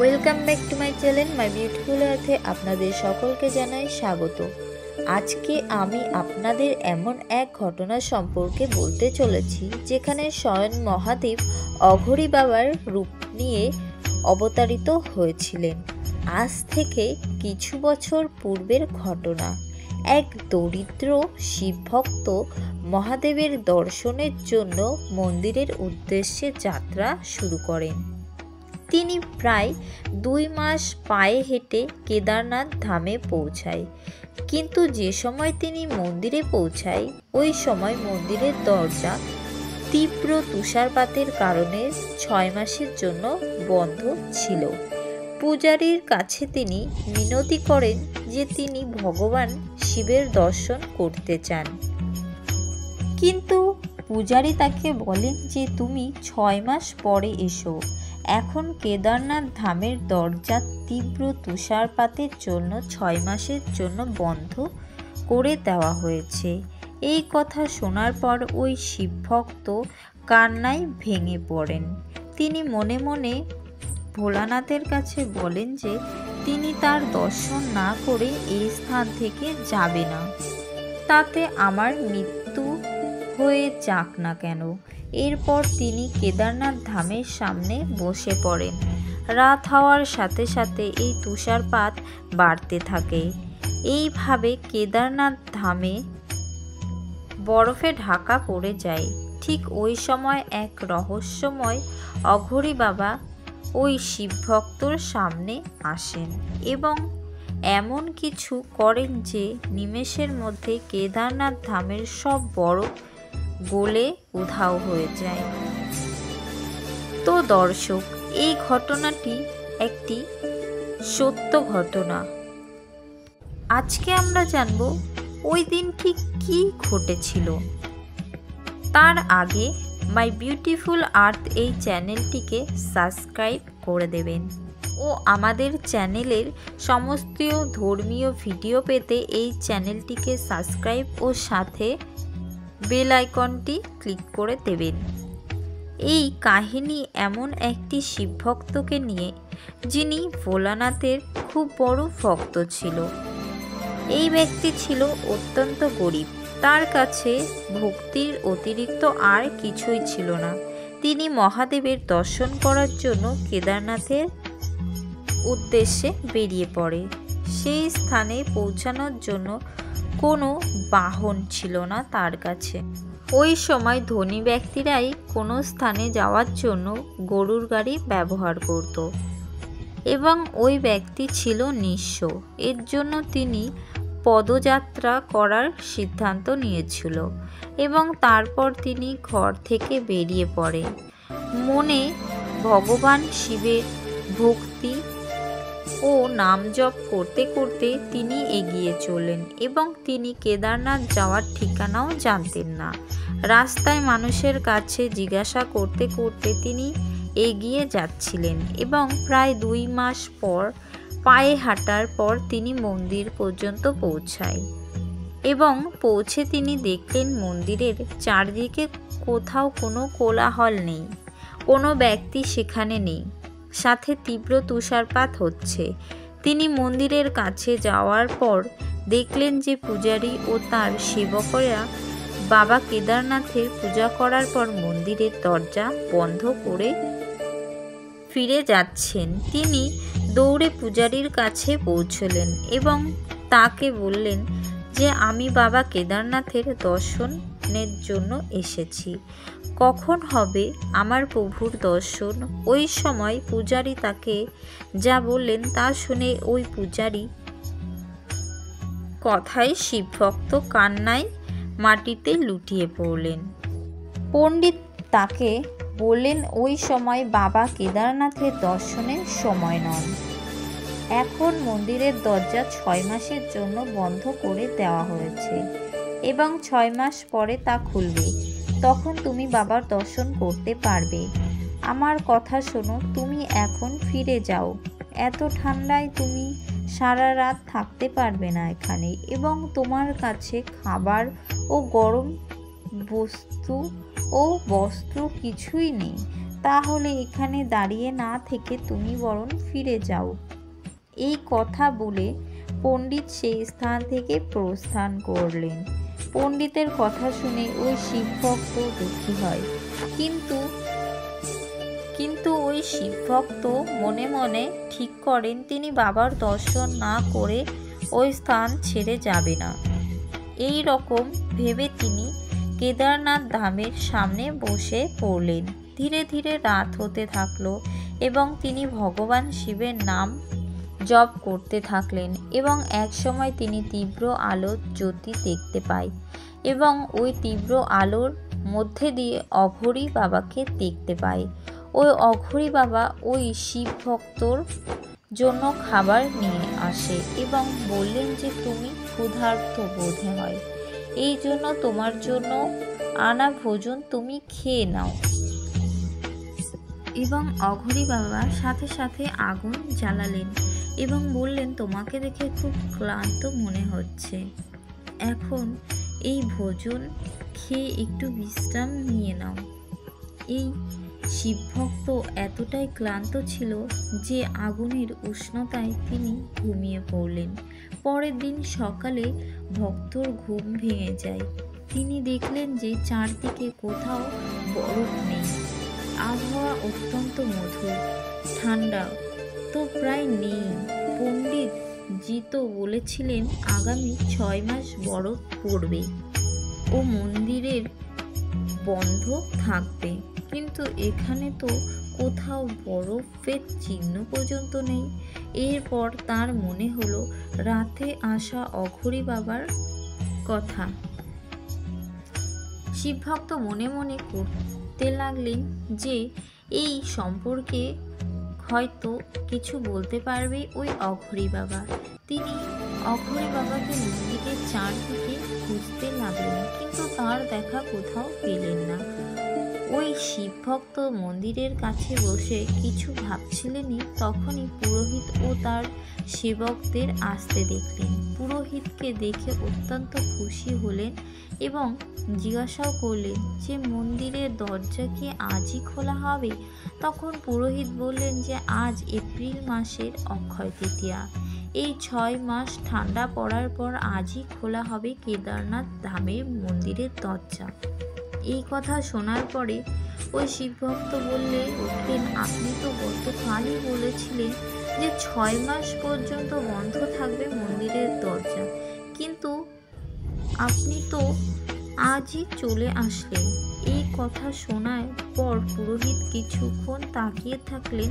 Welcome back to my channel my beautiful আর্থে আপনাদের সকলকে জানাই স্বাগত। আজকে আমি আপনাদের এমন এক ঘটনা সম্পর্কে বলতে চলেছি যেখানে স্বয়ং মহাদেব অঘরী বাবার রূপ নিয়ে অবতারিত হয়েছিলেন। আজ থেকে কিছু বছর পূর্বের ঘটনা। এক দরিদ্র শিবভক্ত মহাদেবের দর্শনের জন্য মন্দিরের উদ্দেশ্যে যাত্রা শুরু করেন। তিনি প্রায় 2 মাস পায়ে হেঁটে কেদারনাথ ধামে পৌঁছায়, কিন্তু যে সময় তিনি মন্দিরে পৌঁছায় ওই সময় মন্দিরের দরজা তীব্র তুষারপাতের কারণে 6 মাসের জন্য বন্ধ ছিল। পূজারীর কাছে তিনি মিনতি করেন যে তিনি ভগবান শিবের দর্শন করতে চান, কিন্তু পূজারী তাকে বলেন যে তুমি 6 মাস পরে এসো, এখন কেদারনাথ ধামের দরজা তীব্র তুষারপাতের জন্য 6 মাসের জন্য বন্ধ করে দেওয়া হয়েছে। এই কথা শোনার পর ওই শিবভক্ত কান্নায় ভেঙে পড়েন। তিনি মনে মনে ভোলানাথের কাছে বলেন যে তিনি তার দর্শন না করে এই স্থান থেকে যাবে না, তাতে আমার মৃত্যু হয়ে যাক না কেন। এরপর তিনি কেদারনাথ ধামের সামনে বসে পড়েন। রাত হওয়ার সাথে সাথে এই তুষারপাত বাড়তে থাকে। এইভাবে কেদারনাথ ধামে বরফে ঢাকা পড়ে যায়। ঠিক ওই সময় এক রহস্যময় অঘরী বাবা ওই শিবভক্তর সামনে আসেন এবং এমন কিছু করেন যে নিমেষের মধ্যে কেদারনাথ ধামের সব বরফ গলে উধাও হয়ে যায়। তো দর্শক, এই ঘটনাটি একটি সত্য ঘটনা। আজকে আমরা জানব ওই দিন ঠিক কী ঘটেছিল। তার আগে মাই বিউটিফুল আর্থ এই চ্যানেলটিকে সাবস্ক্রাইব করে দেবেন ও আমাদের চ্যানেলের সমস্ত ধর্মীয় ভিডিও পেতে এই চ্যানেলটিকে সাবস্ক্রাইব ও সাথে বেল আইকনটি ক্লিক করে দেবেন। এই কাহিনী এমন একটি শিবভক্তকে নিয়ে যিনি ভোলানাথের খুব বড় ভক্ত ছিল। এই ব্যক্তি ছিল অত্যন্ত গরিব, তার কাছে ভক্তির অতিরিক্ত আর কিছুই ছিল না। তিনি মহাদেবের দর্শন করার জন্য কেদারনাথের উদ্দেশ্যে বেরিয়ে পড়ে। সেই স্থানে পৌঁছানোর জন্য কোনো বাহন ছিল না তার কাছে। ওই সময় ধনী ব্যক্তিরাই কোনো স্থানে যাওয়ার জন্য গরুর গাড়ি ব্যবহার করত এবং ওই ব্যক্তি ছিল নিঃস্ব। এর জন্য তিনি পদযাত্রা করার সিদ্ধান্ত নিয়েছিল এবং তারপর তিনি ঘর থেকে বেরিয়ে পড়ে। মনে ভগবান শিবের ভক্তি ও নাম জপ করতে করতে তিনি এগিয়ে চলেন এবং তিনি কেদারনাথ যাওয়ার ঠিকানাও জানতেন না। রাস্তায় মানুষের কাছে জিজ্ঞাসা করতে করতে তিনি এগিয়ে যাচ্ছিলেন এবং প্রায় 2 মাস পর পায়ে হাঁটার পর তিনি মন্দির পর্যন্ত পৌঁছায় এবং পৌঁছে তিনি দেখলেন মন্দিরের চারদিকে কোথাও কোনো কোলাহল নেই, কোনো ব্যক্তি সেখানে নেই, সাথে তীব্র তুষারপাত হচ্ছে। তিনি মন্দিরের কাছে যাওয়ার পর দেখলেন যে পূজারী ও তার সেবকরা বাবা কেদারনাথের পূজা করার পর মন্দিরের দরজা বন্ধ করে ফিরে যাচ্ছেন। তিনি দৌড়ে পূজারীর কাছে পৌঁছলেন এবং তাকে বললেন যে আমি বাবা কেদারনাথের দর্শনের জন্য এসেছি, কখন হবে আমার প্রভুর দর্শন। ওই সময় পূজারী তাকে যা বললেন তা শুনে ওই পূজারী কথায় শিবভক্ত কান্নায় মাটিতে লুটিয়ে পড়লেন। পণ্ডিত তাকে বললেন ওই সময় বাবা কেদারনাথের দর্শনের সময় নন, এখন মন্দিরের দরজা 6 মাসের জন্য বন্ধ করে দেওয়া হয়েছে এবং 6 মাস পরে তা খুলবে, তখন তুমি বাবার দর্শন করতে পারবে। আমার কথা শোনো, তুমি এখন ফিরে যাও, এত ঠান্ডায় তুমি সারা রাত থাকতে পারবে না এখানে এবং তোমার কাছে খাবার ও গরম বস্তু কিছুই নেই। তাহলে এখানে দাঁড়িয়ে না থেকে তুমি বরং ফিরে যাও। এই কথা বলে পণ্ডিত সেই স্থান থেকে প্রস্থান করলেন। পণ্ডিতের কথা শুনে ওই শিবভক্ত দুঃখী হয়, কিন্তু ওই শিবভক্ত মনে মনে ঠিক করেন তিনি বাবার দর্শন না করে ওই স্থান ছেড়ে যাবে না। এই রকম ভেবে তিনি কেদারনাথ ধামের সামনে বসে পড়লেন। ধীরে ধীরে রাত হতে থাকলো এবং তিনি ভগবান শিবের নাম জপ করতে থাকলেন এবং এক সময় তিনি তীব্র আলোর জ্যোতি দেখতে পায় এবং ওই তীব্র আলোর মধ্যে দিয়ে অঘরী বাবাকে দেখতে পায়। ওই অঘরী বাবা ওই শিব ভক্তর জন্য খাবার নিয়ে আসে এবং বললেন যে তুমি ক্ষুধার্ত বোধে হয়, এই জন্য তোমার জন্য আনা ভোজন তুমি খেয়ে নাও। এবং অঘরী বাবা সাথে সাথে আগুন জ্বালালেন এবং বললেন তোমাকে দেখে খুব ক্লান্ত মনে হচ্ছে, এখন এই ভোজন খেয়ে একটু বিশ্রাম নিয়ে নাও। এই শিবভক্ত এতটাই ক্লান্ত ছিল যে আগুনের উষ্ণতায় তিনি ঘুমিয়ে পড়লেন। পরের দিন সকালে ভক্তর ঘুম ভেঙে যায়। তিনি দেখলেন যে চারদিকে কোথাও বরফ নেই, আবহাওয়া অত্যন্ত মধুর, ঠান্ডা তো প্রায় নেই। পণ্ডিত জি তো বলেছিলেন আগামী 6 মাস বরফ পড়বে ও মন্দিরের বন্ধ থাকবে, কিন্তু এখানে তো কোথাও বরফের চিহ্ন পর্যন্ত নেই। এরপর তার মনে হলো রাতে আসা অঘরী বাবার কথা। শিবভক্ত মনে মনে করতে লাগলেন যে এই সম্পর্কে হয়তো কিছু বলতে পারবে ওই অঘরী বাবা। তিনি অঘরী বাবাকে মন্দিরের চারদিকে খুঁজতে লাগলেন, কিন্তু তার দেখা কোথাও পেলেন না। ওই শিবভক্ত মন্দিরের কাছে বসে কিছু ভাবছিলেনই, তখনই পুরোহিত ও তার সেবকদের আসতে দেখলেন। পুরোহিতকে দেখে অত্যন্ত খুশি হলেন এবং জিজ্ঞাসাও করলেন যে মন্দিরের দরজা কি আজই খোলা হবে? তখন পুরোহিত বললেন যে আজ এপ্রিল মাসের অক্ষয় তৃতীয়া, এই 6 মাস ঠান্ডা পড়ার পর আজই খোলা হবে কেদারনাথ ধামের মন্দিরের দরজা। এই কথা শোনার পরে ওই শিবভক্ত বললে উঠলেন আপনি তো গতকালই বলেছিলেন যে 6 মাস পর্যন্ত বন্ধ থাকবে মন্দিরের দরজা, কিন্তু আপনি তো আজই চলে আসলেন। এই কথা শোনার পর পুরোহিত কিছুক্ষণ তাকিয়ে থাকলেন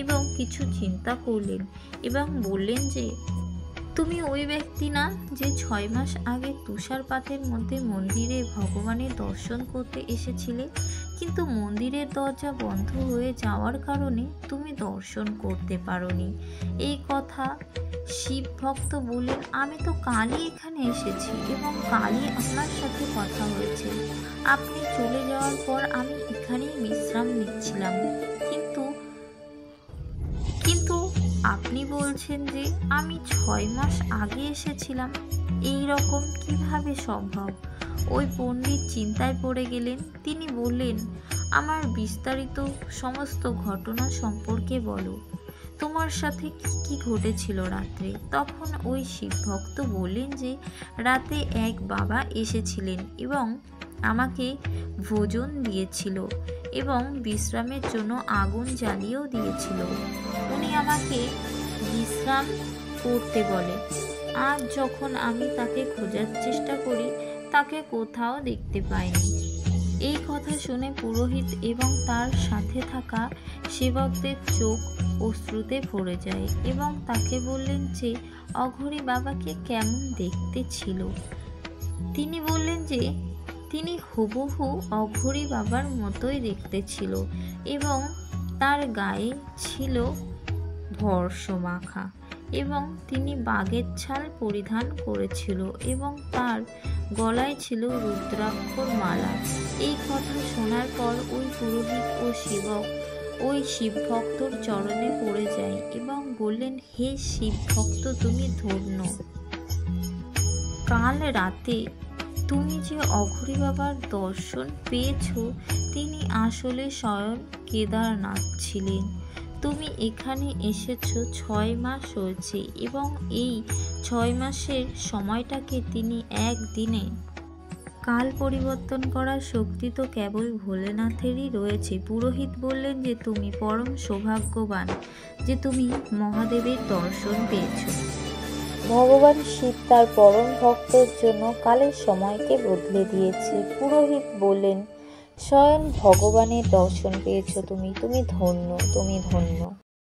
এবং কিছু চিন্তা করলেন এবং বললেন যে তুমি ওই ব্যক্তি না যে 6 মাস আগে তুষারপাতের মধ্যে মন্দিরে ভগবানের দর্শন করতে এসেছিলে, কিন্তু মন্দিরের দরজা বন্ধ হয়ে যাওয়ার কারণে তুমি দর্শন করতে পারোনি। এই কথা শিব ভক্ত বললেন আমি তো কালই এখানে এসেছি এবং কালই আপনার সাথে কথা হয়েছে। আপনি চলে যাওয়ার পর আমি এখানেই বিশ্রাম নিচ্ছিলাম, কিন্তু আপনি বলছেন যে আমি 6 মাস আগে এসেছিলাম, এই রকম কিভাবে সম্ভব? ওই পণ্ডিত চিন্তায় পড়ে গেলেন। তিনি বললেন আমার বিস্তারিত সমস্ত ঘটনা সম্পর্কে বলো, তোমার সাথে কি কি ঘটেছিল রাত্রে? তখন ওই শিবভক্ত বললেন যে রাতে এক বাবা এসেছিলেন এবং আমাকে ভোজন দিয়েছিল এবং বিশ্রামের জন্য আগুন জ্বালিয়েও দিয়েছিল। উনি আমাকে বিশ্রাম করতে বলে। আজ যখন আমি তাকে খোঁজার চেষ্টা করি তাকে কোথাও দেখতে পাইনি। এই কথা শুনে পুরোহিত এবং তার সাথে থাকা সেবকদের চোখ অশ্রুতে ভরে যায় এবং তাকে বললেন যে অঘরী বাবাকে কেমন দেখতে ছিল। তিনি বললেন যে তিনি হুবহু অঘরী বাবার মতোই দেখতে ছিল এবং তার গায়ে ছিল ভস্মমাখা এবং তিনি বাঘের ছাল পরিধান করেছিল এবং তার গলায় ছিল রুদ্রাক্ষর মালা। এই কথা শোনার পর ওই পুরোহিত ও সেবক ওই শিবভক্তর চরণে পড়ে যায় এবং বললেন হে শিবভক্ত তুমি ধন্য, কাল রাতে তুমি যে অঘরী বাবার দর্শন পেয়েছ তিনি আসলে স্বয়ং কেদারনাথ ছিলেন। তুমি এখানে এসেছো 6 মাস হয়েছে এবং এই 6 মাসের সময়টাকে তিনি একদিনে কাল পরিবর্তন করার শক্তি তো কেবল ভোলেনাথেরই রয়েছে। পুরোহিত বললেন যে তুমি পরম সৌভাগ্যবান যে তুমি মহাদেবের দর্শন পেয়েছ। ভগবান শিব তার পরম ভক্তের জন্য কালের সময়কে বদলে দিয়েছে। পুরোহিত বললেন, স্বয়ং ভগবানের দর্শন পেয়েছ তুমি, তুমি ধন্য, তুমি ধন্য।